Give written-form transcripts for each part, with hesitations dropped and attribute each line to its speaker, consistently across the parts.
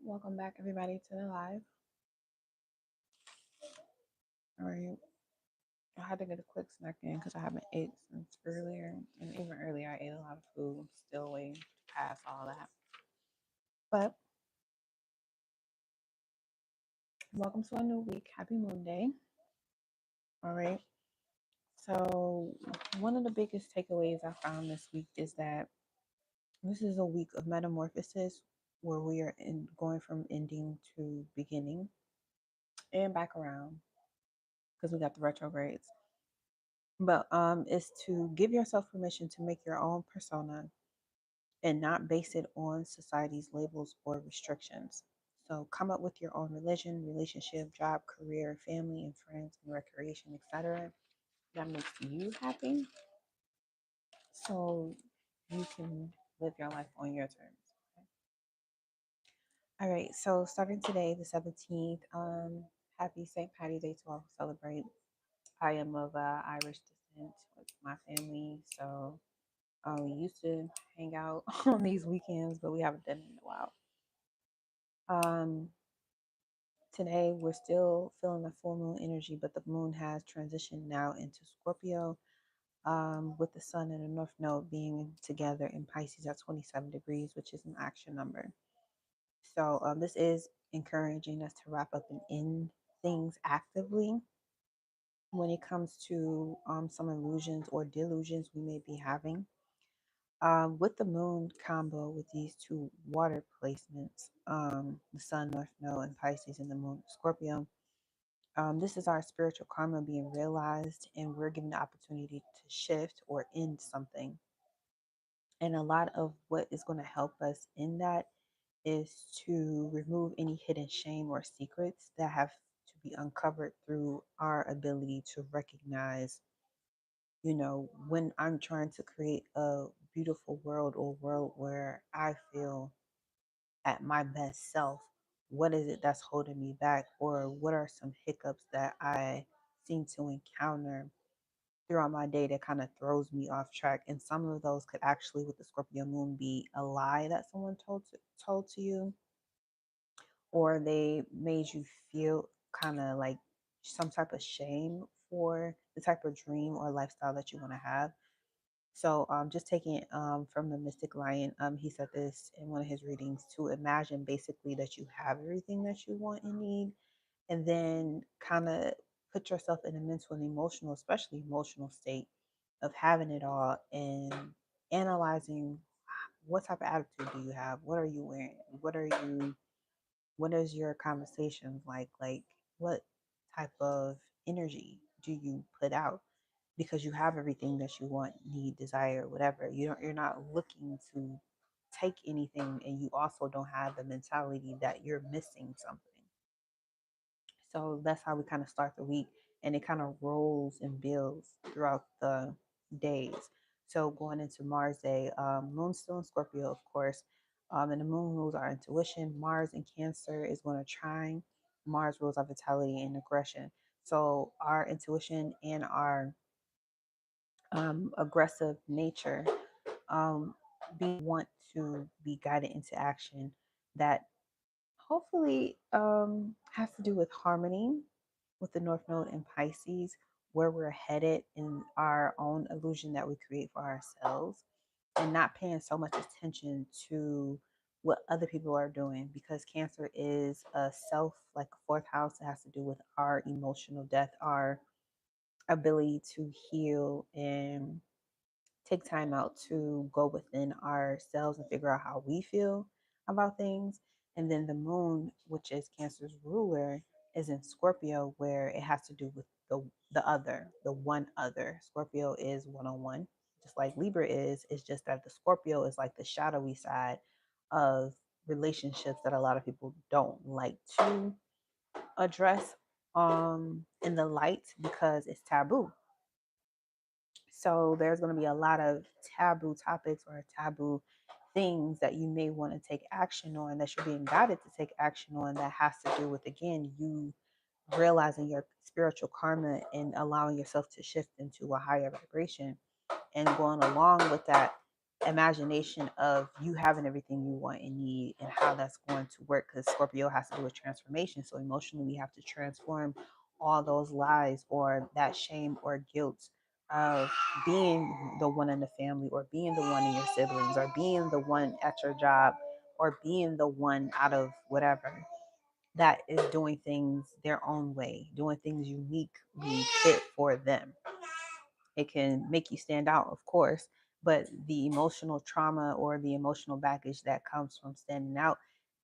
Speaker 1: Welcome back, everybody, to the live. All right, I had to get a quick snack in because I haven't ate since earlier, and even earlier I ate a lot of food. I'm still waiting to pass all that. But welcome to a new week. Happy Moon Day. All right. So one of the biggest takeaways I found this week is that this is a week of metamorphosis, where we are going from ending to beginning and back around because we got the retrogrades. But it's to give yourself permission to make your own persona and not base it on society's labels or restrictions. So come up with your own religion, relationship, job, career, family and friends and recreation, etc. that makes you happy, so you can live your life on your terms. Okay? All right, so starting today, the 17th, happy St. Patty's Day to all who celebrate. I am of Irish descent with my family, so we used to hang out on these weekends, but we haven't done it in a while. Um, Today, we're still feeling the full moon energy, but the moon has transitioned now into Scorpio, with the sun and the north node being together in Pisces at 27 degrees, which is an action number. So, this is encouraging us to wrap up and end things actively when it comes to some illusions or delusions we may be having. With the moon combo with these two water placements, the sun, north node, and Pisces, and the moon, Scorpio. This is our spiritual karma being realized, and we're given the opportunity to shift or end something. And a lot of what is going to help us in that is to remove any hidden shame or secrets that have to be uncovered through our ability to recognize, when I'm trying to create a beautiful world or world where I feel at my best self, what is it that's holding me back, or what are some hiccups that I seem to encounter throughout my day that kind of throws me off track. And some of those could actually, with the Scorpio moon, be a lie that someone told to you, or they made you feel kind of like some type of shame for the type of dream or lifestyle that you want to have. So, just taking it from the Mystic Lion, he said this in one of his readings, to imagine basically that you have everything that you want and need, and then kind of put yourself in a mental and emotional, especially emotional state of having it all, and analyzing what type of attitude do you have, what are you wearing, what is your conversations like, what type of energy do you put out, because you have everything that you want, need, desire, whatever. You're not looking to take anything, and you also don't have the mentality that you're missing something. So that's how we kind of start the week, and it kind of rolls and builds throughout the days. So going into Mars Day, Moon's still in Scorpio, of course, and the Moon rules our intuition. Mars in Cancer is going to trine. Mars rules our vitality and aggression. So our intuition and our aggressive nature, we want to be guided into action that hopefully has to do with harmony with the North Node in Pisces, where we're headed in our own illusion that we create for ourselves, and not paying so much attention to what other people are doing, because Cancer is a self, like a fourth house. It has to do with our emotional death, our ability to heal and take time out to go within ourselves and figure out how we feel about things. And then the moon, which is Cancer's ruler, is in Scorpio, where it has to do with the one other. Scorpio is one on one, just like Libra is. It's just that the Scorpio is like the shadowy side of relationships that a lot of people don't like to address in the light because it's taboo. So there's going to be a lot of taboo topics or taboo things that you may want to take action on, that you're being guided to take action on, that has to do with, again, you realizing your spiritual karma and allowing yourself to shift into a higher vibration. And going along with that, imagination of you having everything you want and need and how that's going to work, because Scorpio has to do with transformation. So emotionally, we have to transform all those lies or that shame or guilt of being the one in the family, or being the one in your siblings, or being the one at your job, or being the one out of whatever that is doing things their own way, doing things uniquely fit for them. It can make you stand out, of course, but the emotional trauma or the emotional baggage that comes from standing out,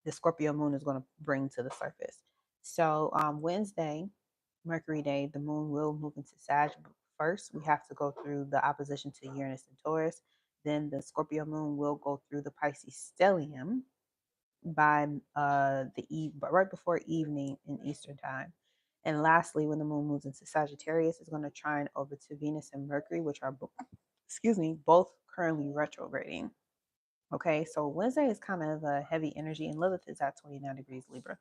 Speaker 1: the Scorpio moon is going to bring to the surface. So Wednesday, Mercury day, the moon will move into Sag first. We have to go through the opposition to Uranus and Taurus. Then the Scorpio moon will go through the Pisces stellium by right before evening in Eastern time. And lastly, when the moon moves into Sagittarius, it's going to trine over to Venus and Mercury, which are both currently retrograding. Okay, so Wednesday is kind of a heavy energy, and Lilith is at 29 degrees Libra.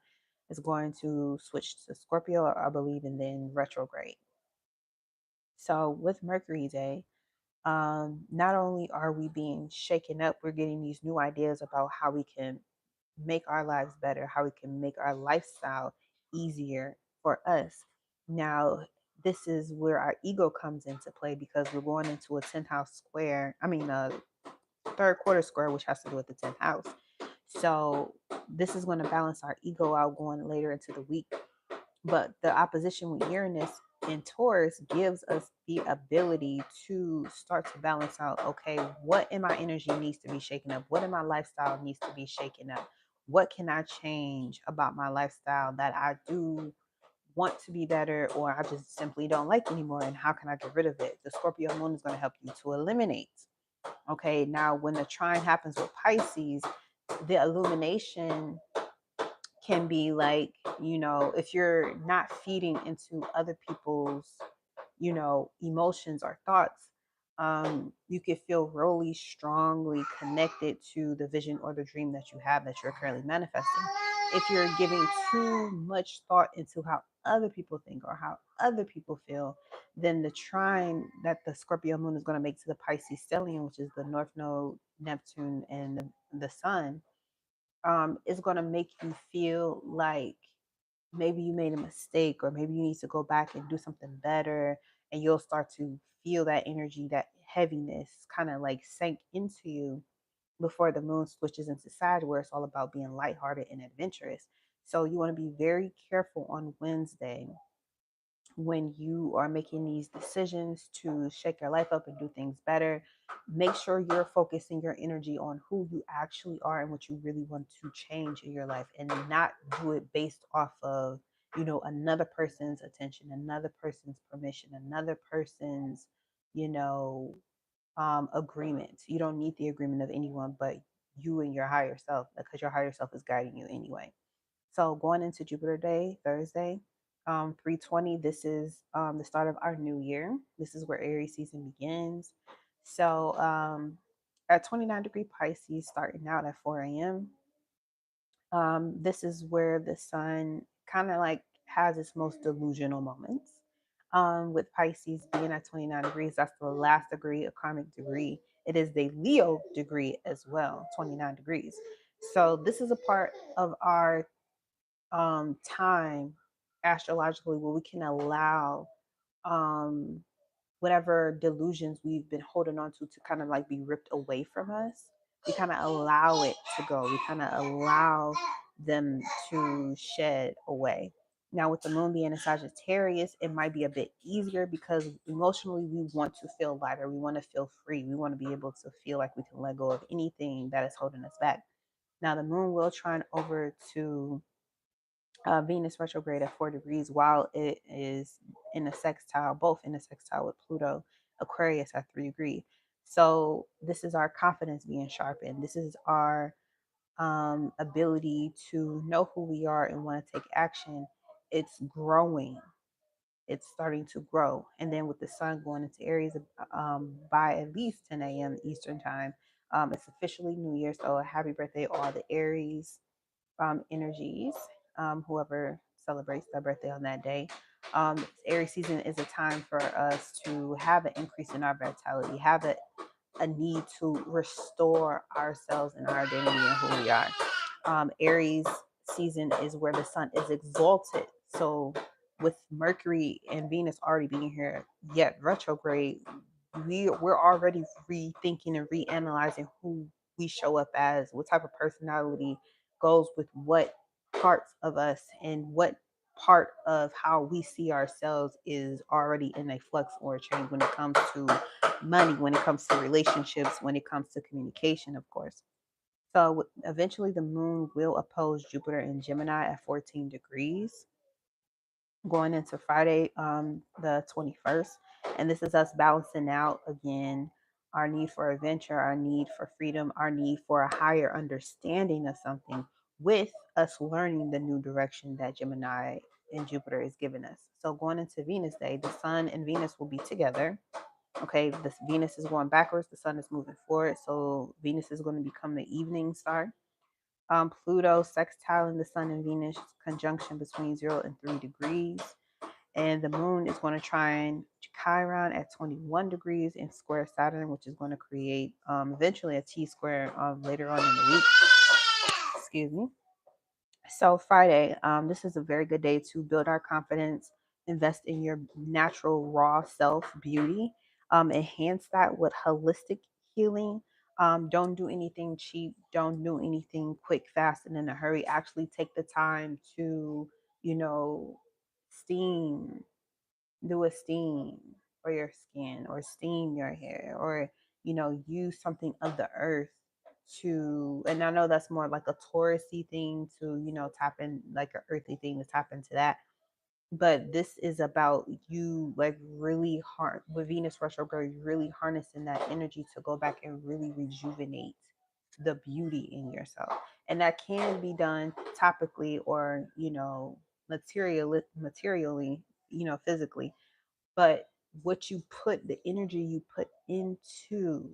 Speaker 1: It's going to switch to Scorpio, I believe, and then retrograde. So with Mercury day, not only are we being shaken up, we're getting these new ideas about how we can make our lives better, how we can make our lifestyle easier for us. Now, this is where our ego comes into play, because we're going into a 10th house square. A third quarter square, which has to do with the 10th house. So this is going to balance our ego out going later into the week. But the opposition with Uranus and Taurus gives us the ability to start to balance out, okay, what in my energy needs to be shaken up? What in my lifestyle needs to be shaken up? What can I change about my lifestyle that I do want to be better, or I just simply don't like anymore? And how can I get rid of it? The Scorpio moon is going to help you to eliminate. Okay, now when the trine happens with Pisces, the illumination can be like, if you're not feeding into other people's, emotions or thoughts, you could feel really strongly connected to the vision or the dream that you have that you're currently manifesting. If you're giving too much thought into how other people think or how other people feel, then the trine that the Scorpio moon is going to make to the Pisces stellium, which is the North Node, Neptune, and the Sun, is going to make you feel like maybe you made a mistake, or maybe you need to go back and do something better. And you'll start to feel that energy, that heaviness kind of like sank into you before the moon switches into Sag, where it's all about being lighthearted and adventurous. So you want to be very careful on Wednesday when you are making these decisions to shake your life up and do things better. Make sure you're focusing your energy on who you actually are and what you really want to change in your life, and not do it based off of, another person's attention, another person's permission, another person's, you know, agreement. You don't need the agreement of anyone but you and your higher self, because your higher self is guiding you anyway. So going into Jupiter Day, Thursday, 320, this is the start of our new year. This is where Aries season begins. So at 29 degree Pisces, starting out at 4 a.m., this is where the sun kind of like has its most delusional moments. With Pisces being at 29 degrees, that's the last degree, a karmic degree. It is the Leo degree as well, 29 degrees. So this is a part of our time astrologically where we can allow um, whatever delusions we've been holding on to kind of like be ripped away from us. We kind of allow it to go. We kind of allow them to shed away. Now, with the moon being in Sagittarius, it might be a bit easier because emotionally we want to feel lighter. We want to feel free. We want to be able to feel like we can let go of anything that is holding us back. Now, the moon will trine over to Venus retrograde at 4 degrees, while it is in a sextile, both in a sextile with Pluto, Aquarius at 3 degrees. So this is our confidence being sharpened. This is our ability to know who we are and want to take action. It's growing. It's starting to grow. And then with the sun going into Aries by at least 10 a.m. Eastern time, it's officially New Year. So happy birthday, all the Aries energies, whoever celebrates their birthday on that day. Aries season is a time for us to have an increase in our vitality, have a need to restore ourselves and our identity and who we are. Aries season is where the sun is exalted. So with Mercury and Venus already being here, yet retrograde, we're already rethinking and reanalyzing who we show up as, what type of personality goes with what parts of us, and what part of how we see ourselves is already in a flux or a change when it comes to money, when it comes to relationships, when it comes to communication, of course. So eventually the moon will oppose Jupiter in Gemini at 14 degrees going into Friday, the 21st. And this is us balancing out again our need for adventure, our need for freedom, our need for a higher understanding of something, with us learning the new direction that Gemini and Jupiter is giving us. So going into Venus Day, the sun and Venus will be together. Okay, this Venus is going backwards, the sun is moving forward. So Venus is going to become the evening star. Pluto sextiling the sun and Venus conjunction between 0 and 3 degrees. And the moon is going to trine Chiron at 21 degrees and square Saturn, which is going to create eventually a T square later on in the week. Excuse me. So Friday, this is a very good day to build our confidence, invest in your natural raw self beauty, enhance that with holistic healing. Don't do anything cheap. Don't do anything quick, fast, and in a hurry. Actually take the time to, you know, steam, do a steam for your skin, or steam your hair, or use something of the earth to, and I know that's more like a Taurusy thing to, tap in, like an earthy thing to tap into that. But this is about you, like, really hard with Venus retrograde, really harnessing that energy to go back and really rejuvenate the beauty in yourself. And that can be done topically, or materially, physically. But what you put, the energy you put into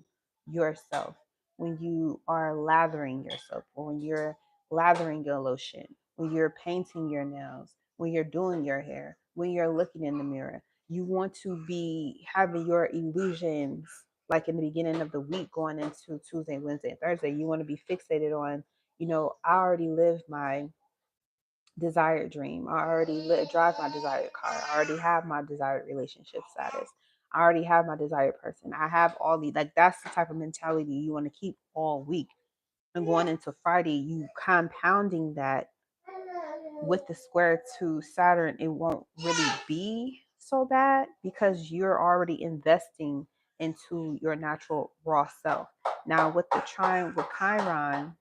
Speaker 1: yourself when you are lathering yourself, or when you're lathering your lotion, when you're painting your nails, when you're doing your hair, when you're looking in the mirror, you want to be having your illusions, like in the beginning of the week going into Tuesday, Wednesday, and Thursday. You want to be fixated on, I already lived my desired dream. I already drive my desired car. I already have my desired relationship status. I already have my desired person. I have all these. Like, that's the type of mentality you want to keep all week. And going into Friday, you compounding that with the square to Saturn, it won't really be so bad because you're already investing into your natural raw self. Now, with the trine with Chiron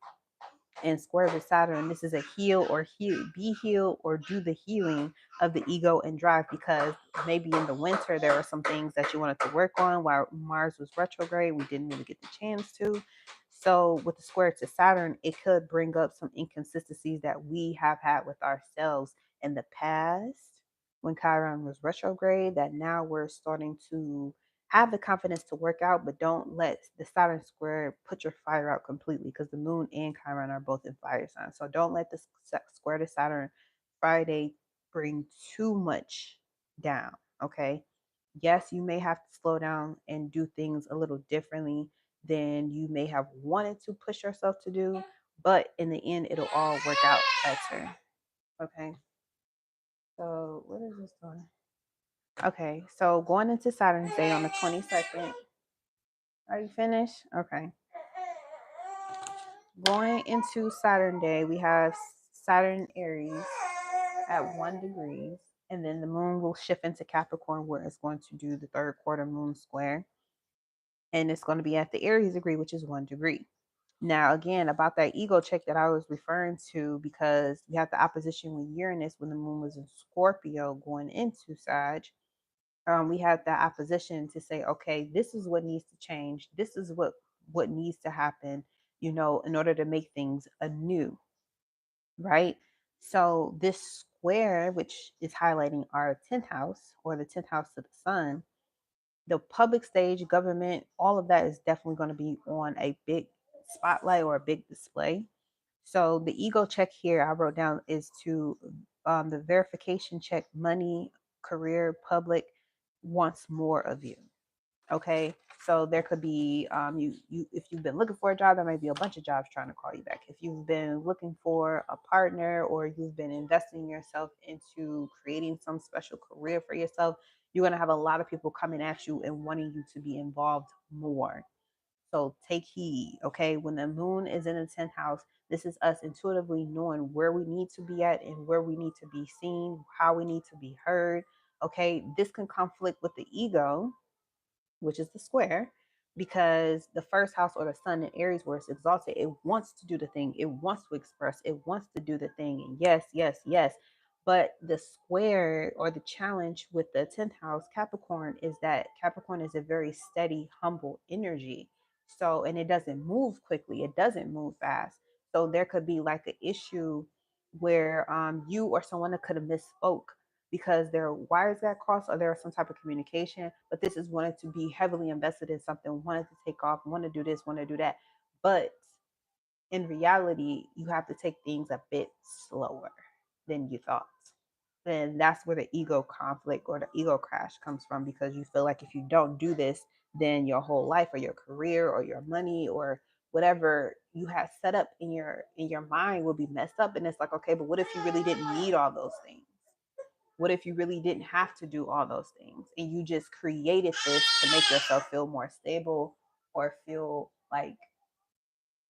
Speaker 1: and square with Saturn, this is a be healed, or do the healing of the ego and drive, because maybe in the winter there are some things that you wanted to work on while Mars was retrograde. We didn't really get the chance to. So with the square to Saturn, it could bring up some inconsistencies that we have had with ourselves in the past when Chiron was retrograde, that now we're starting to have the confidence to work out, but don't let the Saturn square put your fire out completely, because the moon and Chiron are both in fire signs. So don't let the square to Saturn Friday bring too much down. Okay. Yes, you may have to slow down and do things a little differently than you may have wanted to push yourself to do, but in the end, it'll all work out better. Okay. So what is this doing? Okay, so going into Saturn's Day on the 22nd. Are you finished? Okay. Going into Saturn Day, we have Saturn Aries at 1 degree, and then the moon will shift into Capricorn, where it's going to do the third quarter moon square, and it's going to be at the Aries degree, which is 1 degree. Now, again, about that ego check that I was referring to, because we have the opposition with Uranus when the moon was in Scorpio going into Sag. We had that opposition to say, okay, this is what needs to change. This is what needs to happen, in order to make things anew, right? So this square, which is highlighting our 10th house, or the 10th house to the sun, the public stage, government, all of that is definitely going to be on a big spotlight or a big display. So the ego check here I wrote down is to the verification check: money, career, public wants more of you. Okay. So there could be you if you've been looking for a job, there might be a bunch of jobs trying to call you back. If you've been looking for a partner or you've been investing yourself into creating some special career for yourself, you're going to have a lot of people coming at you and wanting you to be involved more. So take heed, okay? When the moon is in the 10th house, this is us intuitively knowing where we need to be at and where we need to be seen, how we need to be heard, okay? This can conflict with the ego, which is the square, because the first house or the sun in Aries, where it's exalted, it wants to do the thing, it wants to express, it wants to do the thing. And yes, yes, yes. But the square or the challenge with the 10th house Capricorn is that Capricorn is a very steady, humble energy. So, and it doesn't move quickly, it doesn't move fast. So there could be like an issue where you or someone that could have misspoke because their wires got crossed or there was some type of communication. But this is wanted to be heavily invested in something, wanted to take off, want to do this, want to do that. But in reality, you have to take things a bit slower than you thought. And that's where the ego conflict or the ego crash comes from, because you feel like if you don't do this, then your whole life or your career or your money or whatever you have set up in your mind will be messed up. And it's like, okay, but what if you really didn't need all those things? What if you really didn't have to do all those things and you just created this to make yourself feel more stable or feel like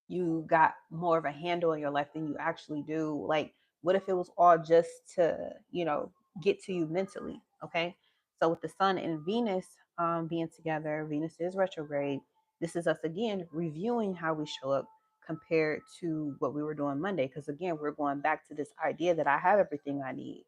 Speaker 1: you got more of a handle in your life than you actually do? Like, what if it was all just to, get to you mentally? Okay. So with the sun and Venus being together, Venus is retrograde. This is us again reviewing how we show up compared to what we were doing Monday. Because again, we're going back to this idea that I have everything I need.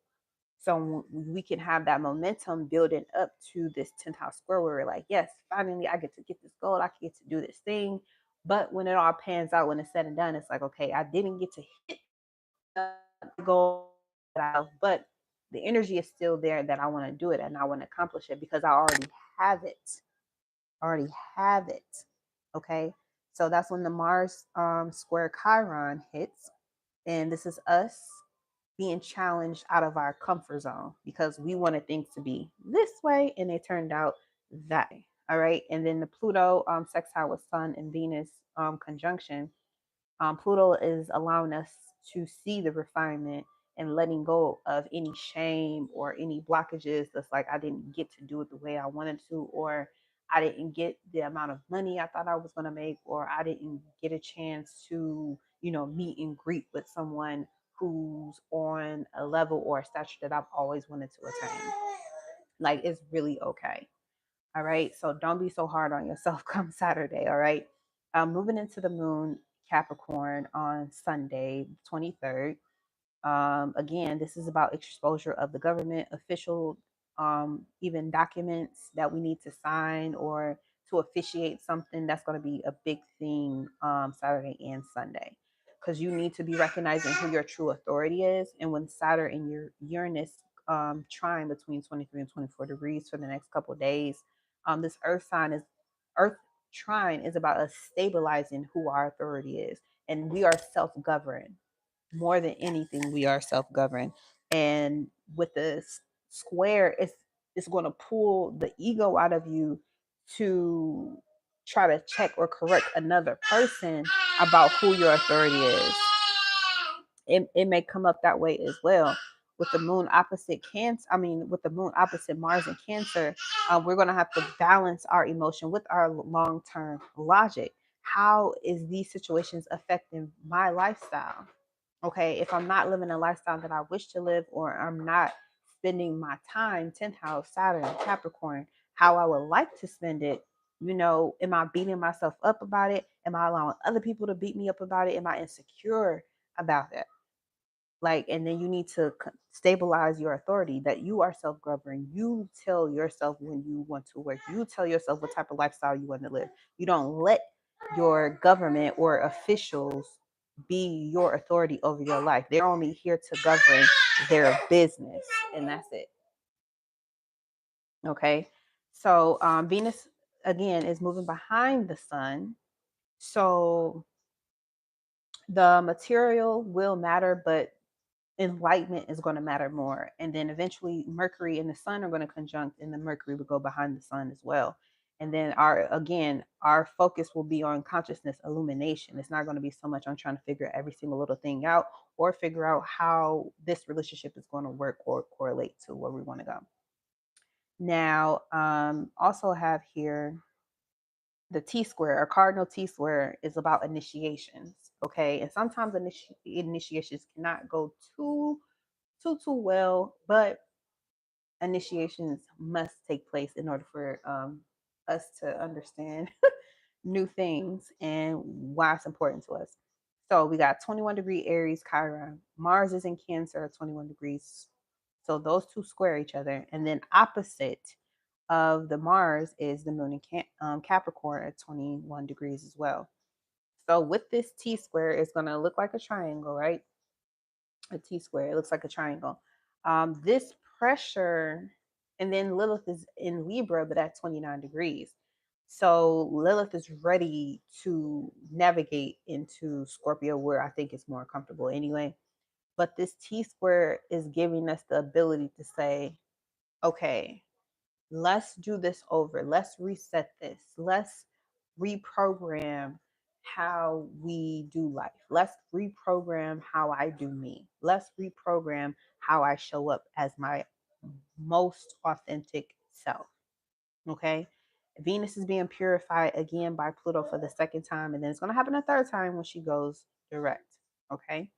Speaker 1: So we can have that momentum building up to this 10th house square where we're like, yes, finally I get to get this goal. I get to do this thing. But when it all pans out, when it's said and done, it's like, okay, I didn't get to hit the goal that I have, but the energy is still there that I want to do it and I want to accomplish it because I already have it. I already have it. Okay. So that's when the Mars square Chiron hits. And this is us being challenged out of our comfort zone because we wanted things to be this way and it turned out that way. All right. And then the Pluto sextile with Sun and Venus conjunction, Pluto is allowing us to see the refinement and letting go of any shame or any blockages that's like I didn't get to do it the way I wanted to, or I didn't get the amount of money I thought I was going to make, or I didn't get a chance to, meet and greet with someone who's on a level or a stature that I've always wanted to attain. Like, it's really okay. All right. So don't be so hard on yourself come Saturday. All right. Moving into the moon Capricorn on Sunday, 23rd. Again, this is about exposure of the government, official, even documents that we need to sign or to officiate something. That's going to be a big thing Saturday and Sunday, because you need to be recognizing who your true authority is. And when Saturn and your Uranus trine between 23 and 24 degrees for the next couple of days, this Earth trine is about us stabilizing who our authority is, and we are self-governed. More than anything, we are self-governed. And with the square, it's going to pull the ego out of you to try to check or correct another person about who your authority is. It may come up that way as well. With the moon opposite Cancer, with the moon opposite Mars and Cancer, we're going to have to balance our emotion with our long-term logic. How is these situations affecting my lifestyle? Okay, if I'm not living a lifestyle that I wish to live, or I'm not spending my time, 10th house, Saturn, Capricorn, how I would like to spend it, am I beating myself up about it? Am I allowing other people to beat me up about it? Am I insecure about it? Like, and then you need to stabilize your authority that you are self-governing. You tell yourself when you want to work. You tell yourself what type of lifestyle you want to live. You don't let your government or officials be your authority over your life. They're only here to govern their business, and that's it. Okay. So Venus again is moving behind the sun. So the material will matter, but enlightenment is going to matter more. And then eventually Mercury and the sun are going to conjunct, and the Mercury will go behind the sun as well. And then our focus will be on consciousness illumination. It's not going to be so much on trying to figure every single little thing out or figure out how this relationship is going to work or correlate to where we want to go. Now, also have here the T square or cardinal T square is about initiations. Okay. And sometimes initiations cannot go too well, but initiations must take place in order for us to understand new things and why it's important to us. So we got 21-degree Aries, Chiron. Mars is in Cancer at 21 degrees. So those two square each other. And then opposite of the Mars is the moon in Capricorn at 21 degrees as well. So with this T square, it's going to look like a triangle, right? A T square. It looks like a triangle. This pressure, and then Lilith is in Libra, but at 29 degrees. So Lilith is ready to navigate into Scorpio, where I think it's more comfortable anyway. But this T square is giving us the ability to say, okay, let's do this over. Let's reset this. Let's reprogram how we do life. Let's reprogram how I do me. Let's reprogram how I show up as my most authentic self. Okay. Venus is being purified again by Pluto for the second time, and then it's going to happen a third time when she goes direct. Okay.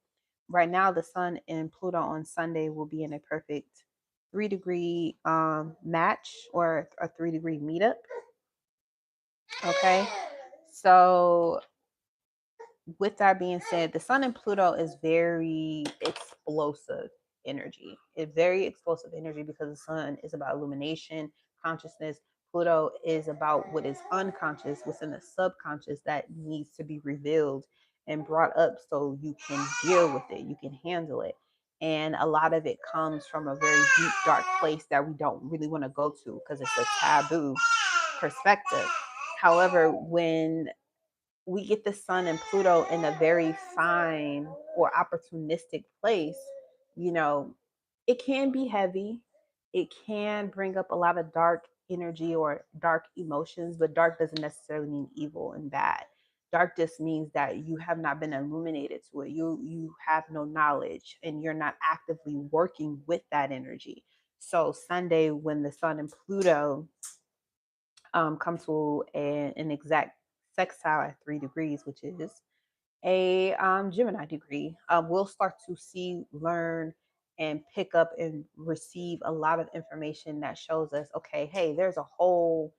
Speaker 1: Right now, the Sun and Pluto on Sunday will be in a perfect 3-degree match or a 3-degree meetup. Okay. So with that being said, the Sun and Pluto is very explosive energy. It's very explosive energy because the Sun is about illumination, consciousness. Pluto is about what is unconscious, what's in the subconscious that needs to be revealed and brought up so you can deal with it, you can handle it. And a lot of it comes from a very deep, dark place that we don't really want to go to because it's a taboo perspective. However, when we get the Sun and Pluto in a very fine or opportunistic place, you know, it can be heavy. It can bring up a lot of dark energy or dark emotions, but dark doesn't necessarily mean evil and bad. Dark just means that you have not been illuminated to it. You have no knowledge and you're not actively working with that energy. So Sunday, when the Sun and Pluto come to an exact sextile at 3 degrees, which is a Gemini degree, we'll start to see, learn, and pick up and receive a lot of information that shows us, okay, hey, there's a whole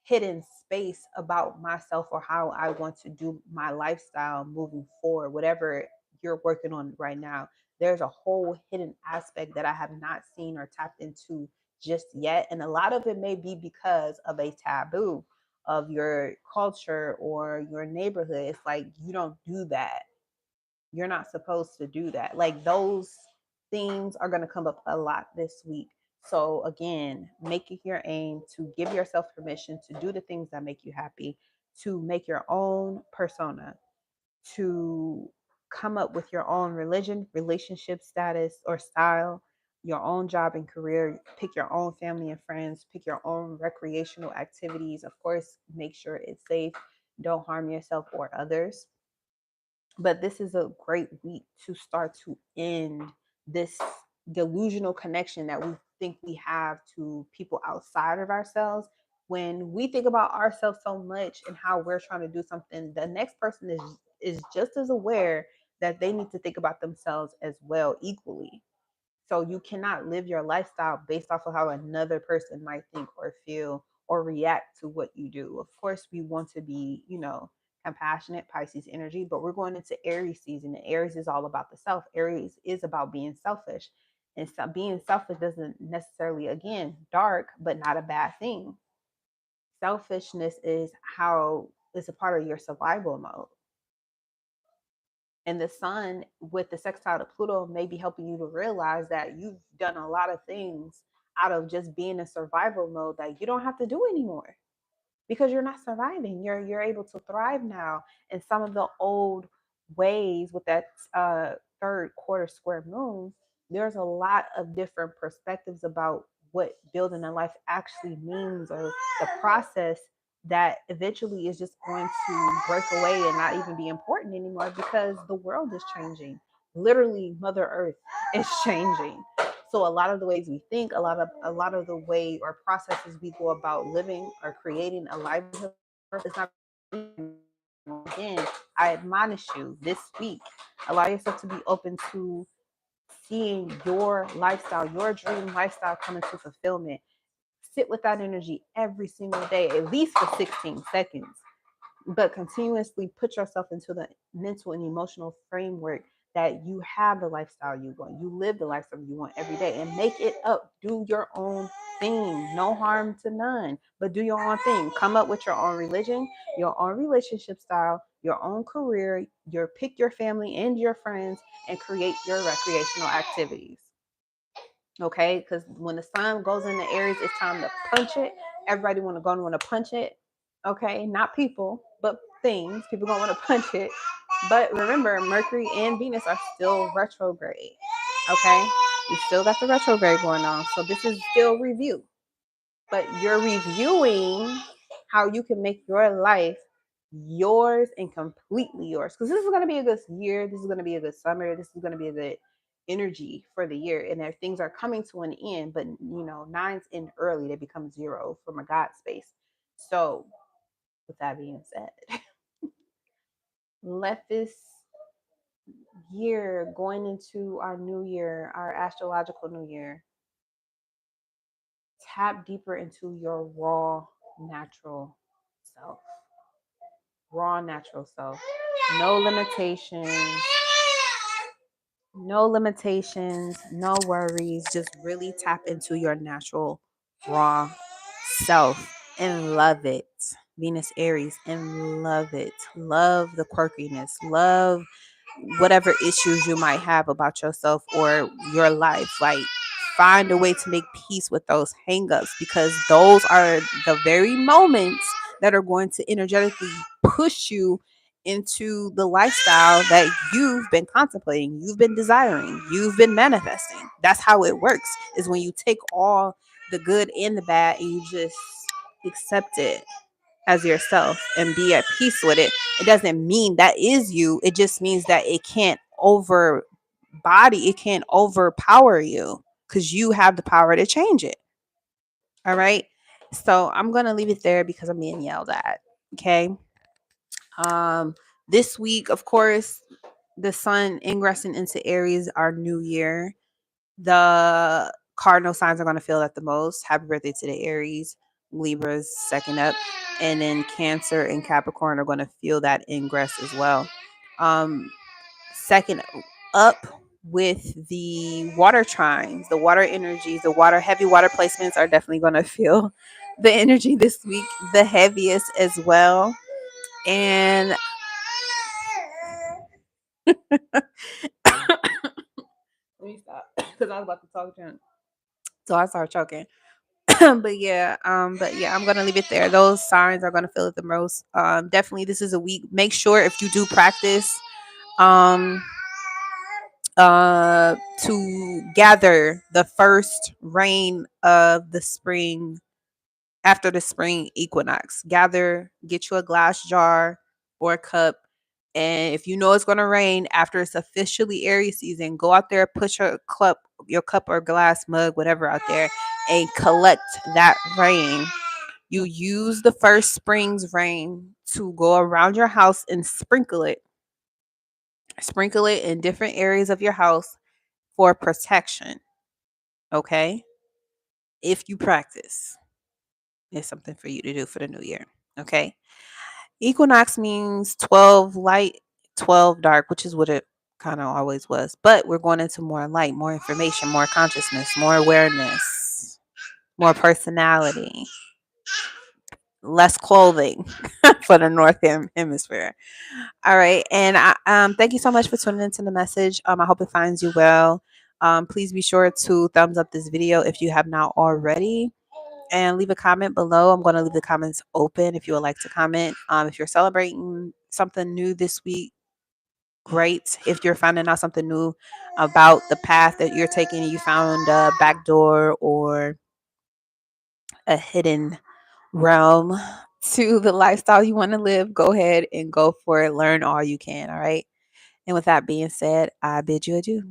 Speaker 1: hidden space about myself or how I want to do my lifestyle moving forward, whatever you're working on right now. There's a whole hidden aspect that I have not seen or tapped into just yet. And a lot of it may be because of a taboo of your culture or your neighborhood. It's like, you don't do that. You're not supposed to do that. Like those things are going to come up a lot this week. So again, make it your aim to give yourself permission to do the things that make you happy, to make your own persona, to come up with your own religion, relationship status or style, your own job and career, pick your own family and friends, pick your own recreational activities. Of course, make sure it's safe. Don't harm yourself or others. But this is a great week to start to end this delusional connection that we think we have to people outside of ourselves. When we think about ourselves so much and how we're trying to do something, the next person is just as aware that they need to think about themselves as well equally. So you cannot live your lifestyle based off of how another person might think or feel or react to what you do. Of course, we want to be, compassionate Pisces energy, but we're going into Aries season, and Aries is all about the self. Aries is about being selfish. And so being selfish doesn't necessarily, again, dark, but not a bad thing. Selfishness is how it's a part of your survival mode. And the Sun with the sextile to Pluto may be helping you to realize that you've done a lot of things out of just being in survival mode that you don't have to do anymore because you're not surviving. You're able to thrive now. And some of the old ways with that third quarter square moon, there's a lot of different perspectives about what building a life actually means, or the process that eventually is just going to break away and not even be important anymore because the world is changing. Literally, Mother Earth is changing. So a lot of the ways we think, a lot of the way or processes we go about living or creating a livelihood is not. Again, I admonish you this week, allow yourself to be open to seeing your lifestyle, your dream lifestyle come into fulfillment. Sit with that energy every single day, at least for 16 seconds, but continuously put yourself into the mental and emotional framework that you have the lifestyle you want. You live the lifestyle you want every day and make it up. Do your own thing. No harm to none, but do your own thing. Come up with your own religion, your own relationship style, your own career, pick your family and your friends, and create your recreational activities. Okay, because when the sun goes into Aries, it's time to punch it. Everybody want to punch it. Okay, not people, but things. People don't want to punch it. But remember, Mercury and Venus are still retrograde. Okay, you still got the retrograde going on. So this is still review, but you're reviewing how you can make your life yours and completely yours. Because this is going to be a good year. This is going to be a good summer. This is going to be a good energy for the year. And if things are coming to an end, but nines end early, they become zero from a God space. So, with that being said, let this year going into our new year, our astrological new year, tap deeper into your raw, natural self. Raw, natural self. No limitations. No limitations. No worries. Just really tap into your natural, raw self and love it. Venus Aries, and love it. Love the quirkiness. Love whatever issues you might have about yourself or your life. Like, find a way to make peace with those hangups, because those are the very moments that are going to energetically push you into the lifestyle that you've been contemplating, you've been desiring, you've been manifesting. That's how it works, is when you take all the good and the bad and you just accept it as yourself and be at peace with it. It doesn't mean that is you. It just means that it can't overpower you, because you have the power to change it. All right. So I'm gonna leave it there because I'm being yelled at. Okay. Um, this week, of course, the sun ingressing into Aries, our new year. The cardinal signs are going to feel that the most. Happy birthday to the Aries. Libra's second up. And then Cancer and Capricorn are going to feel that ingress as well. Second up with the water trines, the water energies, heavy water placements are definitely going to feel the energy this week, the heaviest as well. And let me stop because I was about to talk to him. So I started choking. but yeah, I'm gonna leave it there. Those signs are gonna feel it the most. Definitely, this is a week. Make sure if you do practice, um, to gather the first rain of the spring after the spring equinox. Get you a glass jar or a cup. And if you know it's going to rain after it's officially Aries season, go out there, put your cup or glass mug, whatever out there, and collect that rain. You use the first spring's rain to go around your house and sprinkle it. Sprinkle it in different areas of your house for protection. Okay? If you practice, it's something for you to do for the new year. Okay? Equinox means 12 light, 12 dark, which is what it kind of always was. But we're going into more light, more information, more consciousness, more awareness, more personality, less clothing for the hemisphere. All right. And thank you so much for tuning into the message. I hope it finds you well. Please be sure to thumbs up this video if you have not already, and leave a comment below. I'm going to leave the comments open if you would like to comment. If you're celebrating something new this week, great. If you're finding out something new about the path that you're taking, you found a back door or a hidden realm to the lifestyle you want to live, go ahead and go for it. Learn all you can. All right. And with that being said, I bid you adieu.